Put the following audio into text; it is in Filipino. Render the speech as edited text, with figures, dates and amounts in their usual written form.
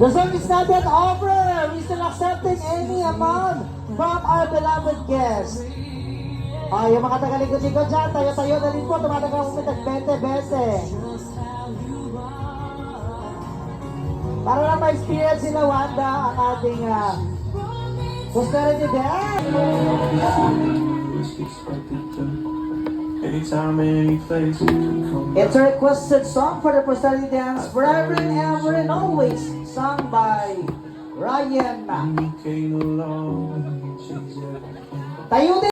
The song is not yet over. We're still accepting any amount from our beloved guest. Yung mga tagalikod-likod dyan, tayo-tayo na rin po. Tumatagal kami tag-20-20. Para lang ma-experience sila, Wanda, ang ating prosperity dance. It's a requested song for the prosperity dance, forever and ever and always, sung by Ryan. Tayo din.